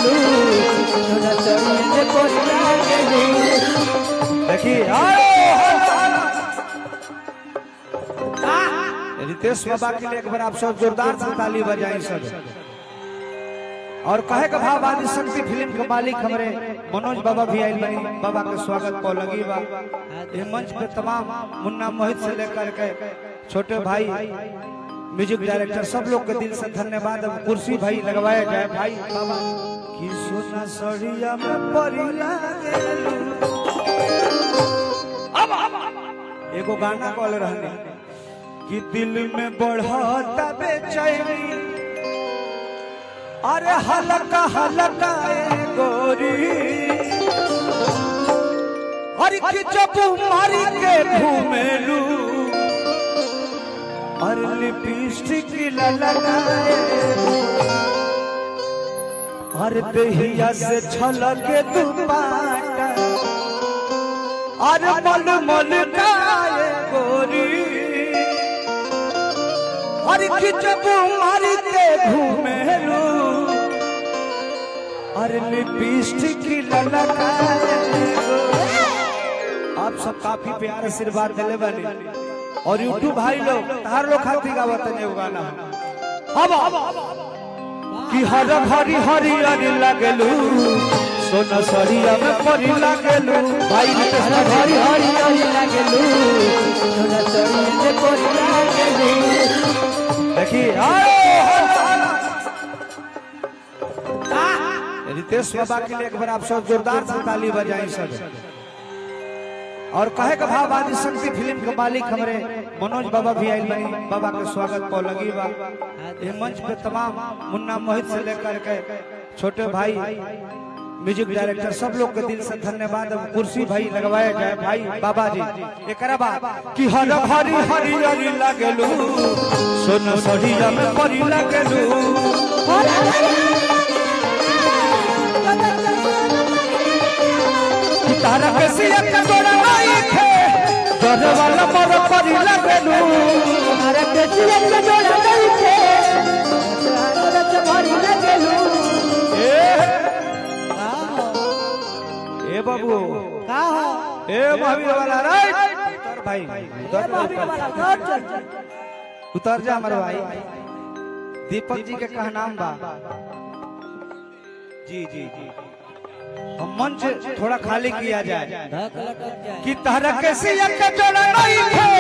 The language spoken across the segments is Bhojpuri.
लागलू सोना सड़िया में परी लागलू। देखिए रितेश बाबा के लिए एक बार आप सब जोरदार से ताली बजाएं सब। और कहे का भाव आदि शक्ति फिल्म के मालिक हमारे मनोज बाबा भी आए बनी। बाबा के स्वागत को लगी बा ये मंच पे तमाम मुन्ना मोहित से लेकर के छोटे भाई म्यूजिक डायरेक्टर सब लोग के दिल से धन्यवाद। अब कुर्सी भाई लगवाया जाए भाई बाबा की सोना सड़िया में परी लागलू। एगो गाना कॉल रहने कि दिल में बढ़ता बेचैनी अरे हलका हलका गोरी अरे कि जब मारी के घूमेलू अरे लिपस्टिक लगाए अरे देहिया से छलके दुपट्टा अरे मल मल काए गोरी अरे कि जब मारी के घूमेलू अरे लिपस्टिक लगाए। आप सब काफी प्यार आशीर्वाद दिले बने और यूट्यूब भाई लोग तार लोग खाती गावत ने गाना अब कि हर हरी हरी हरी लागलू सोना सड़िया में परी लागलू। भाई हर हरी हरी हरी लागलू सोना सड़िया में परी लागलू। देखिए रितेश बाबा के लिए एक बार आप सब जोरदार से ताली बजाएं सब। और कहे का भाव आदि शक्ति फिल्म के मालिक हमारे मनोज बाबा भी आए बनी। बाबा के स्वागत को लगी बा ये मंच पे तमाम मुन्ना मोहित से लेकर के छोटे भाई म्यूजिक डायरेक्टर सब लोग के दिल से धन्यवाद। अब कुर्सी भाई लगवाया जाए भाई बाबा जी एक कि हर हरी हरी हरी लागलू सोना सड़िया में परी लागलू। तारा के सिया का जोड़ा नहीं थे जोड़े वाला पर परी लागलू। तारा के सिया का जोड़ा नहीं थे जोड़ा से परी लागलू। ए बाबू का हो ए महावीर वाला राइट उतर भाई उतर जा हमारे भाई। दीपक जी के कहा नाम बा जी जी जी हम मंच थोड़ा खाली किया जाए कि तारा कैसे का जोड़ा नहीं थे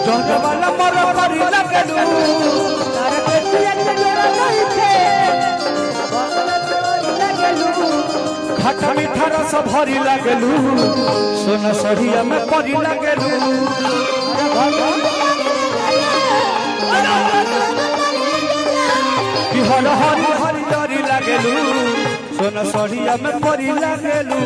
जोड़े वाला मरो परी लागलू। तारा के सिया का जोड़ा नहीं थे खट्टा मीठा रस भरी लागलू सोना सड़िया में परी लागलू। कि हर हरी हरी हरी लागलू सोना सड़िया में परी लागलू।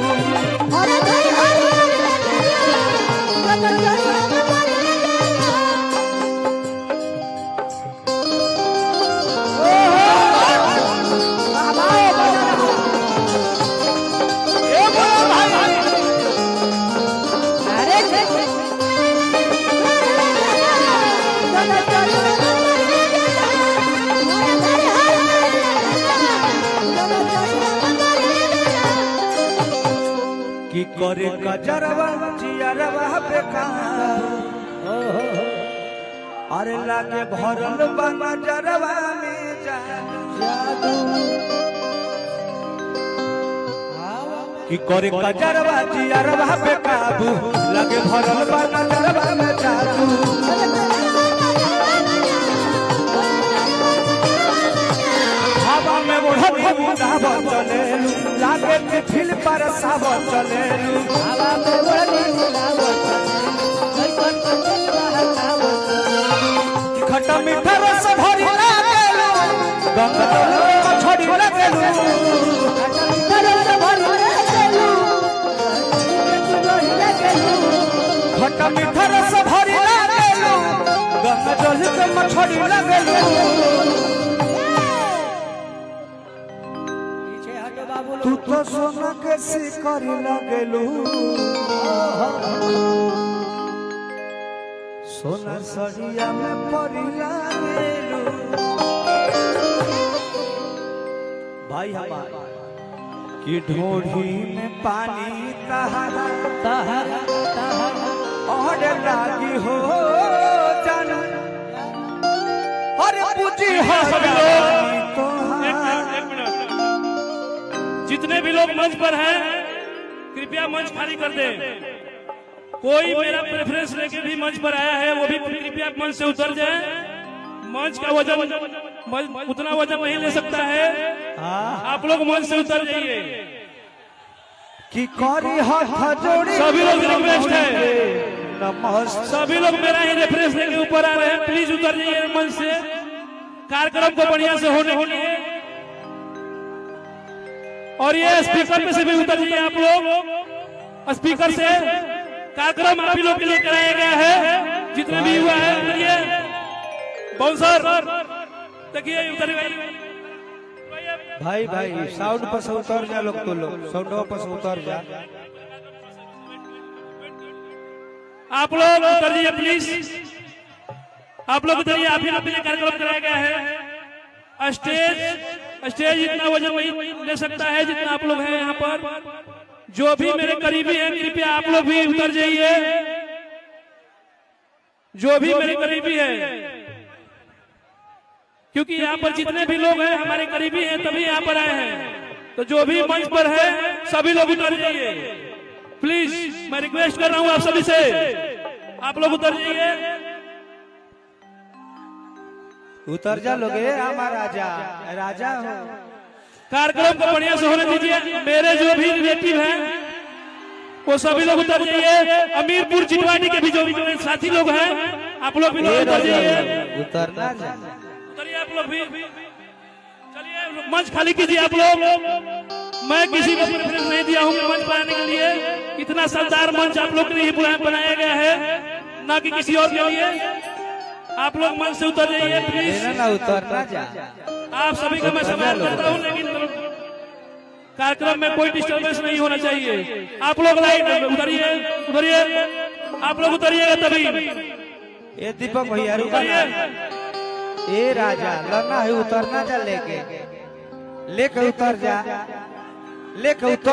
कि करे गजरवा जियरवा बेकार अरे लागे भरल बा नजरवा में जादू। कि करे गजरवा जियरवा बेकाबू लागे भरल बा नजरवा में जादू। हवा में उड़ती उड़ाव चलेलू लागे के फिल पर साव चलेलू। हवा में उड़ती उड़ाव खट्टा मीठा रस भरी लागलू गंगा जल में मछली लागलू। खट्टा मीठा रस भरी लागलू गंगा जल में मछली लागलू। तू तो सोना के शिकर लागलू सोना सड़िया में परी लागलू। भाई हमारे कि ढोढ़ी में पानी तहरा तहरा तहरा और लागी हो जाना और पूजी हो सभी लोग एक मिनट जितने भी लोग मंच पर हैं कृपया मंच खाली कर दें। कोई मेरा प्रेफरेंस लेके भी मंच पर आया है वो भी कृपया मंच से उतर जाए। मंच का वजन उतना वजन नहीं ले सकता है। आप लोग मंच से उतर जाइए। कि करी हाथ जोड़ी सभी लोग रिक्वेस्ट है, नमस्ते सभी लोग मेरा ही रेफरेंस लेके ऊपर आ रहे हैं। प्लीज उतर जाइए मंच से, कार्यक्रम को बढ़िया से होने के लिए। और ये स्पीकर पे से भी उतर जाइए आप लोग। स्पीकर से कार्यक्रम आप ही लोग के लिए कराया गया है। जितने भी हुआ है उतरिए। बाउंसर देखिए उतर गए। भाई भाई साउंड पर से उतर जा लोग, तो लोग साउंड पर से उतर जा। आप लोग उतर जाइए प्लीज। आप लोग उतरिए। आप ही लोग के लिए कार्यक्रम कराया गया है। स्टेज इतना वजन नहीं ले सकता है जितना आप लोग हैं यहाँ पर। जो भी मेरे करीबी हैं कृपया आप लोग भी उतर जाइए। जो भी मेरे करीबी है, क्योंकि यहाँ पर जितने भी लोग हैं हमारे करीबी हैं तभी यहाँ पर आए हैं। तो जो भी मंच पर है सभी लोग उतर जाइए प्लीज। मैं रिक्वेस्ट कर रहा हूँ आप सभी से, आप लोग उतर जाइए। उतर जा लोग, हमारा राजा राजा हो। कार्यक्रम को बढ़िया से होने दीजिए। मेरे जो भी रिलेटिव हैं वो सभी लोग उतर जाइए। अमीरपुर चिटवानी के भी जो भी साथी लोग हैं आप लोग भी उतर जाइए। उतरना जा, उतरिए आप लोग भी। चलिए मंच खाली कीजिए आप लोग। मैं किसी को प्रेफरेंस नहीं दिया हूँ मंच पर आने के लिए। इतना शानदार मंच आप लोग के लिए बनाया गया है, ना कि किसी और के लिए। आप लोग मंच से उतर जाइए प्लीज। ना उतरना जा। आप सभी का मैं सम्मान करता हूँ, लेकिन कार्यक्रम में कोई डिस्टर्बेंस नहीं होना चाहिए। आप लोग लाइन में उतरिए, उतरिए। आप लोग उतरिएगा तभी। ये दीपक भैया रुका ना। ए राजा लड़ना है, उतरना जा। लेके उतर जा, लेके उतर।